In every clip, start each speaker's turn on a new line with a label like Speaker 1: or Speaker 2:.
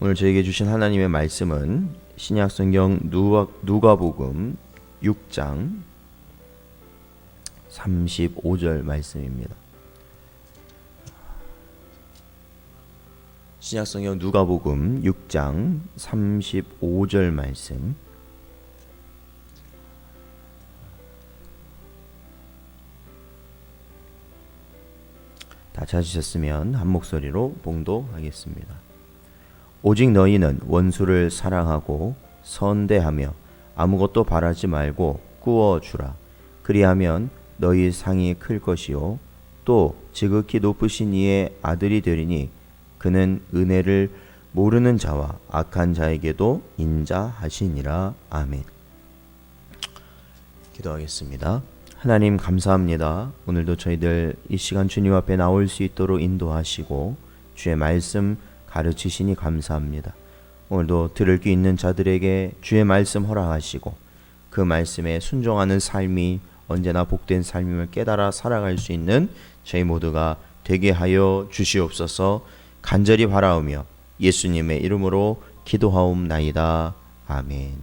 Speaker 1: 오늘 저에게 주신 하나님의 말씀은 신약성경 누가복음 6장 35절 말씀입니다. 신약성경 누가복음 6장 35절 말씀. 다 찾으셨으면 한 목소리로 봉독하겠습니다. 오직 너희는 원수를 사랑하고 선대하며 아무것도 바라지 말고 꾸어주라. 그리하면 너희 상이 클 것이요 또 지극히 높으신 이의 아들이 되리니 그는 은혜를 모르는 자와 악한 자에게도 인자하시니라. 아멘. 기도하겠습니다. 하나님 감사합니다. 오늘도 저희들 이 시간 주님 앞에 나올 수 있도록 인도하시고 주의 말씀 가르치시니 감사합니다. 오늘도 들을 귀 있는 자들에게 주의 말씀 허락하시고 그 말씀에 순종하는 삶이 언제나 복된 삶임을 깨달아 살아갈 수 있는 저희 모두가 되게 하여 주시옵소서. 간절히 바라오며 예수님의 이름으로 기도하옵나이다. 아멘.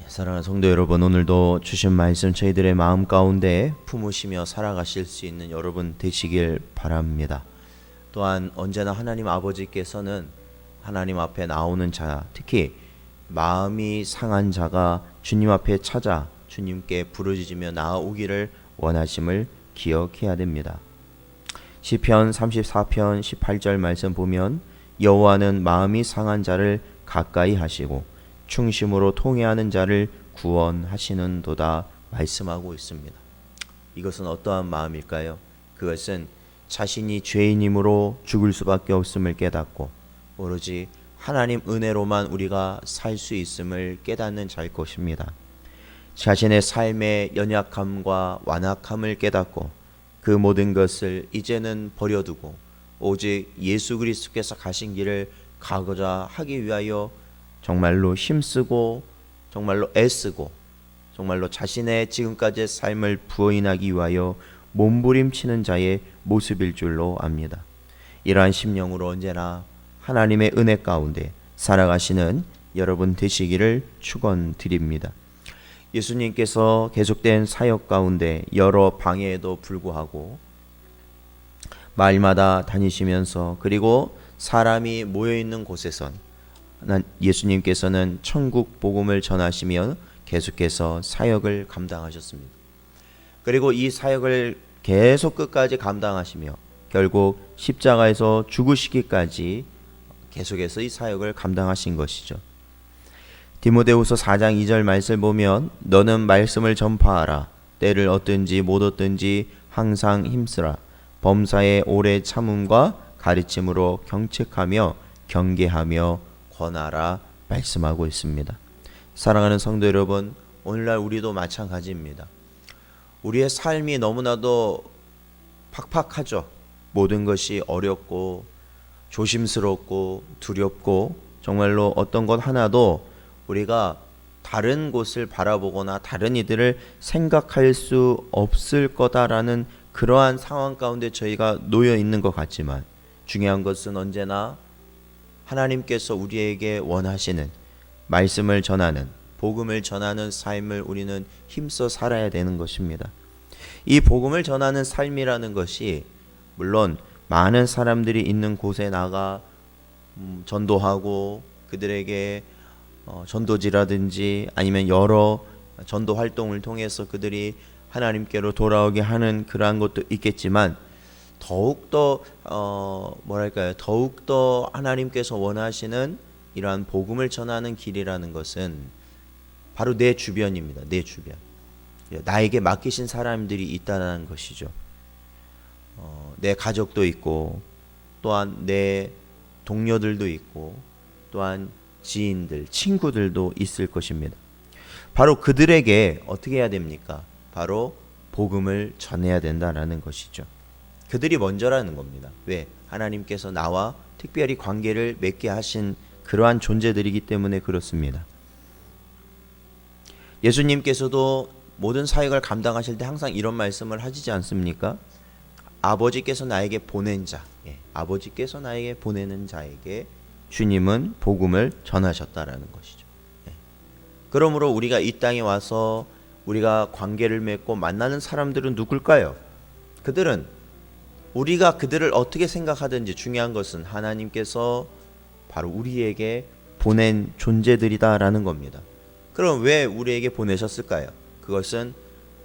Speaker 1: 사랑하는 성도 여러분, 오늘도 주신 말씀 저희들의 마음 가운데 품으시며 살아가실 수 있는 여러분 되시길 바랍니다. 또한 언제나 하나님 아버지께서는 하나님 앞에 나오는 자, 특히 마음이 상한 자가 주님 앞에 찾아 주님께 부르짖으며 나아오기를 원하심을 기억해야 됩니다. 시편 34편 18절 말씀 보면 여호와는 마음이 상한 자를 가까이 하시고 충심으로 통회하는 자를 구원하시는도다 말씀하고 있습니다. 이것은 어떠한 마음일까요? 그것은 자신이 죄인이므로 죽을 수밖에 없음을 깨닫고 오로지 하나님 은혜로만 우리가 살 수 있음을 깨닫는 자일 것입니다. 자신의 삶의 연약함과 완악함을 깨닫고 그 모든 것을 이제는 버려두고 오직 예수 그리스도께서 가신 길을 가고자 하기 위하여 정말로 힘쓰고 정말로 애쓰고 정말로 자신의 지금까지의 삶을 부인하기 위하여 몸부림치는 자의 모습일 줄로 압니다. 이러한 심령으로 언제나 하나님의 은혜 가운데 살아가시는 여러분 되시기를 축원드립니다. 예수님께서 계속된 사역 가운데 여러 방해에도 불구하고 마을마다 다니시면서 그리고 사람이 모여있는 곳에선 예수님께서는 천국 복음을 전하시며 계속해서 사역을 감당하셨습니다. 그리고 이 사역을 계속 끝까지 감당하시며 결국 십자가에서 죽으시기까지 계속해서 이 사역을 감당하신 것이죠. 디모데후서 4장 2절 말씀을 보면 너는 말씀을 전파하라. 때를 얻든지 못 얻든지 항상 힘쓰라. 범사의 오래 참음과 가르침으로 경책하며 경계하며 권하라 말씀하고 있습니다. 사랑하는 성도 여러분, 오늘날 우리도 마찬가지입니다. 우리의 삶이 너무나도 팍팍하죠. 모든 것이 어렵고 조심스럽고 두렵고 정말로 어떤 것 하나도 우리가 다른 곳을 바라보거나 다른 이들을 생각할 수 없을 거다라는 그러한 상황 가운데 저희가 놓여 있는 것 같지만 중요한 것은 언제나 하나님께서 우리에게 원하시는 말씀을 전하는 복음을 전하는 삶을 우리는 힘써 살아야 되는 것입니다. 이 복음을 전하는 삶이라는 것이 물론 많은 사람들이 있는 곳에 나가 전도하고 그들에게 전도지라든지 아니면 여러 전도 활동을 통해서 그들이 하나님께로 돌아오게 하는 그러한 것도 있겠지만 더욱더 더욱더 하나님께서 원하시는 이러한 복음을 전하는 길이라는 것은 바로 내 주변입니다. 내 주변. 나에게 맡기신 사람들이 있다는 것이죠. 내 가족도 있고 또한 내 동료들도 있고 또한 지인들, 친구들도 있을 것입니다. 바로 그들에게 어떻게 해야 됩니까? 바로 복음을 전해야 된다라는 것이죠. 그들이 먼저라는 겁니다. 왜? 하나님께서 나와 특별히 관계를 맺게 하신 그러한 존재들이기 때문에 그렇습니다. 예수님께서도 모든 사역을 감당하실 때 항상 이런 말씀을 하시지 않습니까? 아버지께서 나에게 보낸 자, 아버지께서 나에게 보내는 자에게 주님은 복음을 전하셨다라는 것이죠. 그러므로 우리가 이 땅에 와서 우리가 관계를 맺고 만나는 사람들은 누굴까요? 그들은 우리가 그들을 어떻게 생각하든지 중요한 것은 하나님께서 바로 우리에게 보낸 존재들이다라는 겁니다. 그럼 왜 우리에게 보내셨을까요? 그것은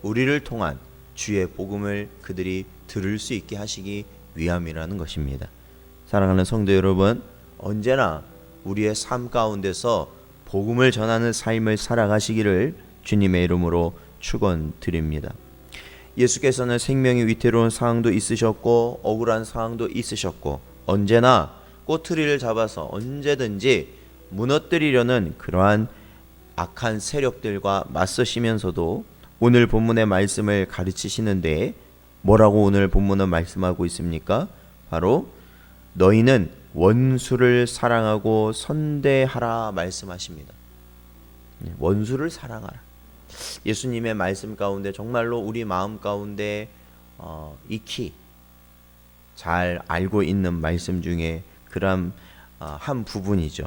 Speaker 1: 우리를 통한 주의 복음을 그들이 들을 수 있게 하시기 위함이라는 것입니다. 사랑하는 성도 여러분, 언제나 우리의 삶 가운데서 복음을 전하는 삶을 살아가시기를 주님의 이름으로 축원드립니다. 예수께서는 생명이 위태로운 상황도 있으셨고 억울한 상황도 있으셨고 언제나 꼬투리를 잡아서 언제든지 무너뜨리려는 그러한 악한 세력들과 맞서시면서도 오늘 본문의 말씀을 가르치시는데 뭐라고 오늘 본문은 말씀하고 있습니까? 바로 너희는 원수를 사랑하고 선대하라 말씀하십니다. 원수를 사랑하라. 예수님의 말씀 가운데 정말로 우리 마음 가운데 익히 잘 알고 있는 말씀 중에 그런 한 부분이죠.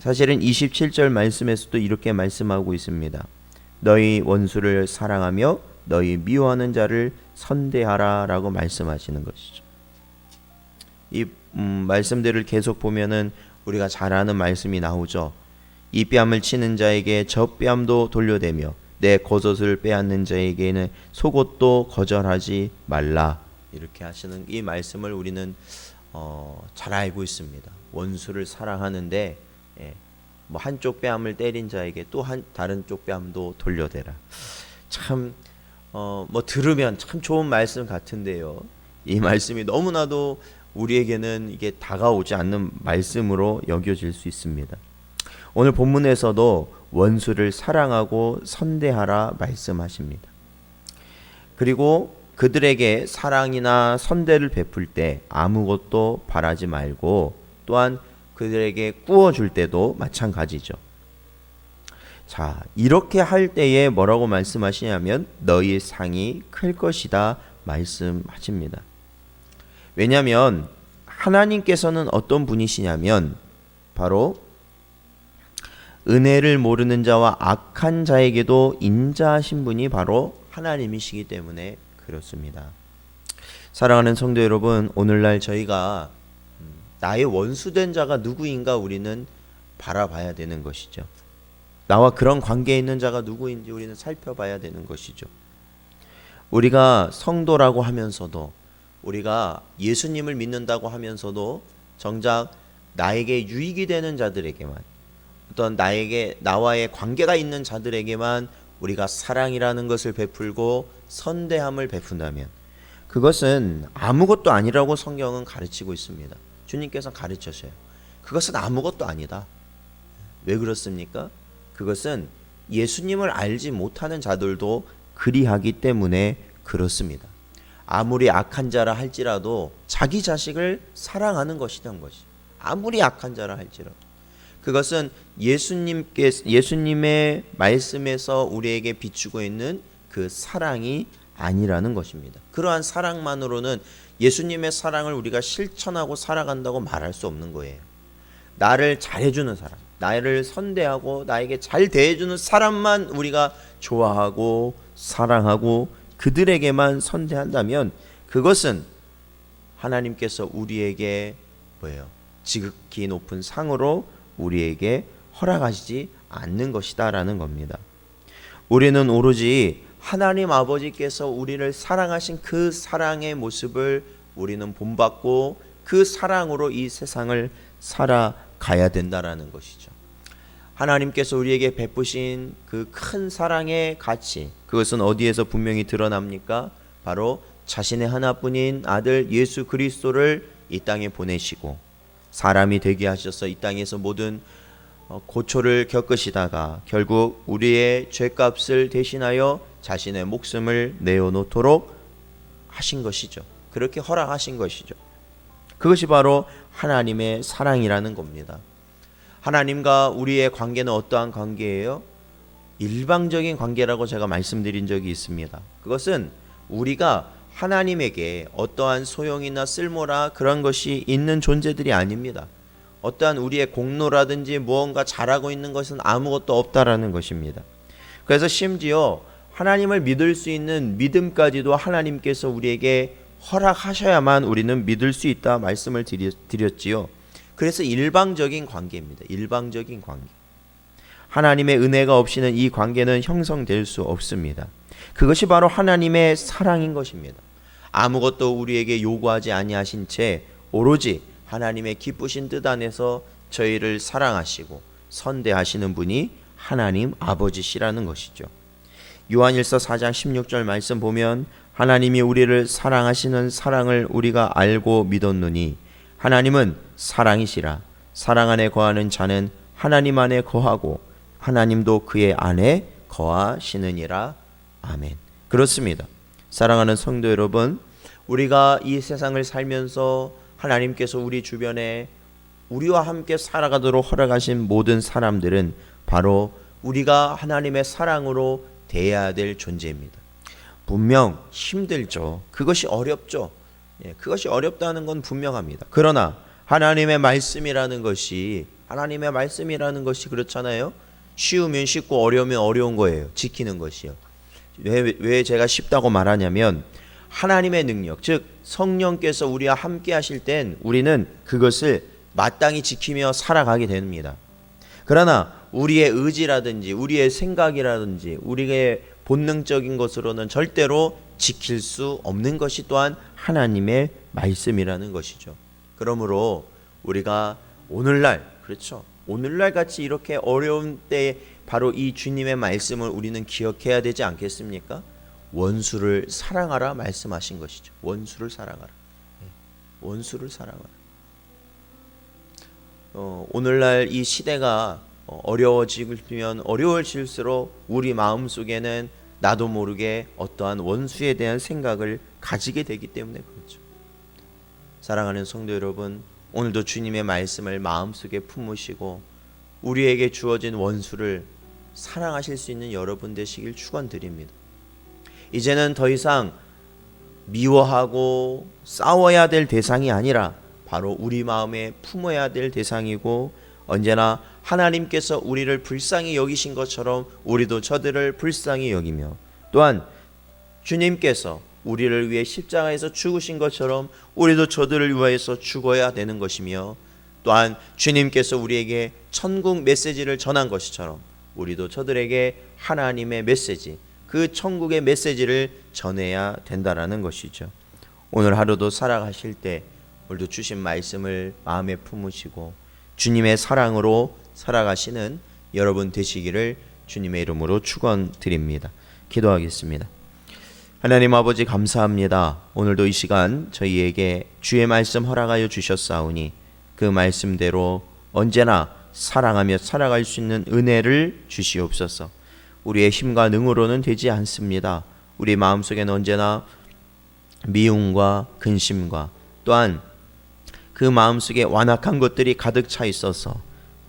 Speaker 1: 사실은 27절 말씀에서도 이렇게 말씀하고 있습니다. 너희 원수를 사랑하며 너희 미워하는 자를 선대하라 라고 말씀하시는 것이죠. 이 말씀들을 계속 보면은 우리가 잘 아는 말씀이 나오죠. 이 뺨을 치는 자에게 저 뺨도 돌려대며 내 겉옷을 빼앗는 자에게는 속옷도 거절하지 말라. 이렇게 하시는 이 말씀을 우리는 잘 알고 있습니다. 원수를 사랑하는데 뭐 한쪽 뺨을 때린 자에게 또 다른 쪽 뺨도 돌려대라. 참 뭐 들으면 참 좋은 말씀 같은데요. 이 말씀이 너무나도 우리에게는 이게 다가오지 않는 말씀으로 여겨질 수 있습니다. 오늘 본문에서도 원수를 사랑하고 선대하라 말씀하십니다. 그리고 그들에게 사랑이나 선대를 베풀 때 아무것도 바라지 말고 또한 그들에게 꾸어줄 때도 마찬가지죠. 자, 이렇게 할 때에 뭐라고 말씀하시냐면 너희 상이 클 것이다 말씀하십니다. 왜냐하면 하나님께서는 어떤 분이시냐면 바로 은혜를 모르는 자와 악한 자에게도 인자하신 분이 바로 하나님이시기 때문에 그렇습니다. 사랑하는 성도 여러분, 오늘날 저희가 나의 원수된 자가 누구인가 우리는 바라봐야 되는 것이죠. 나와 그런 관계에 있는 자가 누구인지 우리는 살펴봐야 되는 것이죠. 우리가 성도라고 하면서도 우리가 예수님을 믿는다고 하면서도 정작 나에게 유익이 되는 자들에게만 어떤 나와의 관계가 있는 자들에게만 우리가 사랑이라는 것을 베풀고 선대함을 베푼다면 그것은 아무것도 아니라고 성경은 가르치고 있습니다. 주님께서 가르치셔요. 그것은 아무것도 아니다. 왜 그렇습니까? 그것은 예수님을 알지 못하는 자들도 그리하기 때문에 그렇습니다. 아무리 악한 자라 할지라도 자기 자식을 사랑하는 것이란 것이. 아무리 악한 자라 할지라도 그것은 예수님의 말씀에서 우리에게 비추고 있는 그 사랑이 아니라는 것입니다. 그러한 사랑만으로는 예수님의 사랑을 우리가 실천하고 살아간다고 말할 수 없는 거예요. 나를 잘해주는 사람, 나를 선대하고 나에게 잘 대해주는 사람만 우리가 좋아하고 사랑하고 그들에게만 선대한다면 그것은 하나님께서 우리에게 지극히 높은 상으로 우리에게 허락하시지 않는 것이다라는 겁니다. 우리는 오로지 하나님 아버지께서 우리를 사랑하신 그 사랑의 모습을 우리는 본받고 그 사랑으로 이 세상을 살아가야 된다라는 것이죠. 하나님께서 우리에게 베푸신 그 큰 사랑의 가치, 그것은 어디에서 분명히 드러납니까? 바로 자신의 하나뿐인 아들 예수 그리스도를 이 땅에 보내시고 사람이 되게 하셔서 이 땅에서 모든 고초를 겪으시다가 결국 우리의 죄값을 대신하여 자신의 목숨을 내어놓도록 하신 것이죠. 그렇게 허락하신 것이죠. 그것이 바로 하나님의 사랑이라는 겁니다. 하나님과 우리의 관계는 어떠한 관계예요? 일방적인 관계라고 제가 말씀드린 적이 있습니다. 그것은 우리가 하나님에게 어떠한 소용이나 쓸모나 그런 것이 있는 존재들이 아닙니다. 어떠한 우리의 공로라든지 무언가 잘하고 있는 것은 아무것도 없다라는 것입니다. 그래서 심지어 하나님을 믿을 수 있는 믿음까지도 하나님께서 우리에게 허락하셔야만 우리는 믿을 수 있다 말씀을 드렸지요. 그래서 일방적인 관계입니다. 일방적인 관계. 하나님의 은혜가 없이는 이 관계는 형성될 수 없습니다. 그것이 바로 하나님의 사랑인 것입니다. 아무것도 우리에게 요구하지 아니하신 채 오로지 하나님의 기쁘신 뜻 안에서 저희를 사랑하시고 선대하시는 분이 하나님 아버지시라는 것이죠. 요한일서 4장 16절 말씀 보면 하나님이 우리를 사랑하시는 사랑을 우리가 알고 믿었노니 하나님은 사랑이시라. 사랑 안에 거하는 자는 하나님 안에 거하고 하나님도 그의 안에 거하시느니라. 아멘. 그렇습니다. 사랑하는 성도 여러분, 우리가 이 세상을 살면서 하나님께서 우리 주변에 우리와 함께 살아가도록 허락하신 모든 사람들은 바로 우리가 하나님의 사랑으로 대해야 될 존재입니다. 분명 힘들죠. 그것이 어렵죠. 그것이 어렵다는 건 분명합니다. 그러나 하나님의 말씀이라는 것이 그렇잖아요. 쉬우면 쉽고 어려우면 어려운 거예요. 지키는 것이요. 왜 제가 쉽다고 말하냐면 하나님의 능력, 즉 성령께서 우리와 함께 하실 땐 우리는 그것을 마땅히 지키며 살아가게 됩니다. 그러나 우리의 의지라든지 우리의 생각이라든지 우리의 본능적인 것으로는 절대로 지킬 수 없는 것이 또한 하나님의 말씀이라는 것이죠. 그러므로 우리가 오늘날, 그렇죠, 오늘날 같이 이렇게 어려운 때에 바로 이 주님의 말씀을 우리는 기억해야 되지 않겠습니까? 원수를 사랑하라 말씀하신 것이죠. 원수를 사랑하라. 원수를 사랑하라. 오늘날 이 시대가 어려워지면 어려워질수록 우리 마음속에는 나도 모르게 어떠한 원수에 대한 생각을 가지게 되기 때문에 그렇죠. 사랑하는 성도 여러분, 오늘도 주님의 말씀을 마음속에 품으시고 우리에게 주어진 원수를 사랑하실 수 있는 여러분 되시길 축원드립니다. 이제는 더 이상 미워하고 싸워야 될 대상이 아니라 바로 우리 마음에 품어야 될 대상이고, 언제나 하나님께서 우리를 불쌍히 여기신 것처럼 우리도 저들을 불쌍히 여기며, 또한 주님께서 우리를 위해 십자가에서 죽으신 것처럼 우리도 저들을 위하여서 죽어야 되는 것이며, 또한 주님께서 우리에게 천국 메시지를 전한 것처럼 우리도 저들에게 하나님의 메시지, 그 천국의 메시지를 전해야 된다라는 것이죠. 오늘 하루도 살아가실 때 오늘도 주신 말씀을 마음에 품으시고 주님의 사랑으로 살아가시는 여러분 되시기를 주님의 이름으로 축원드립니다. 기도하겠습니다. 하나님 아버지, 감사합니다. 오늘도 이 시간 저희에게 주의 말씀 허락하여 주셨사오니 그 말씀대로 언제나 사랑하며 살아갈 수 있는 은혜를 주시옵소서. 우리의 힘과 능으로는 되지 않습니다. 우리 마음속에는 언제나 미움과 근심과 또한 그 마음속에 완악한 것들이 가득 차 있어서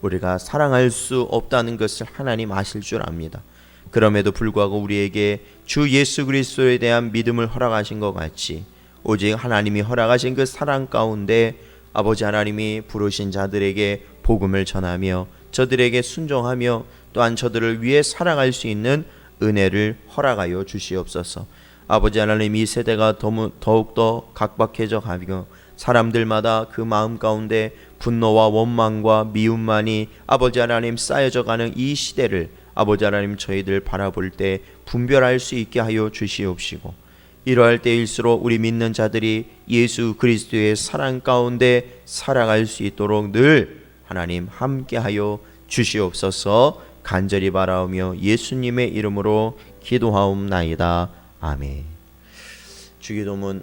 Speaker 1: 우리가 사랑할 수 없다는 것을 하나님 아실 줄 압니다. 그럼에도 불구하고 우리에게 주 예수 그리스도에 대한 믿음을 허락하신 것 같이 오직 하나님이 허락하신 그 사랑 가운데 아버지 하나님이 부르신 자들에게 복음을 전하며 저들에게 순종하며 또한 저들을 위해 살아갈 수 있는 은혜를 허락하여 주시옵소서. 아버지 하나님, 이 세대가 더욱더 각박해져 가며 사람들마다 그 마음 가운데 분노와 원망과 미움만이 아버지 하나님 쌓여져 가는 이 시대를 아버지 하나님 저희들 바라볼 때 분별할 수 있게 하여 주시옵시고, 이러할 때일수록 우리 믿는 자들이 예수 그리스도의 사랑 가운데 살아갈 수 있도록 늘 하나님 함께하여 주시옵소서. 간절히 바라오며 예수님의 이름으로 기도하옵나이다. 아멘. 주기도문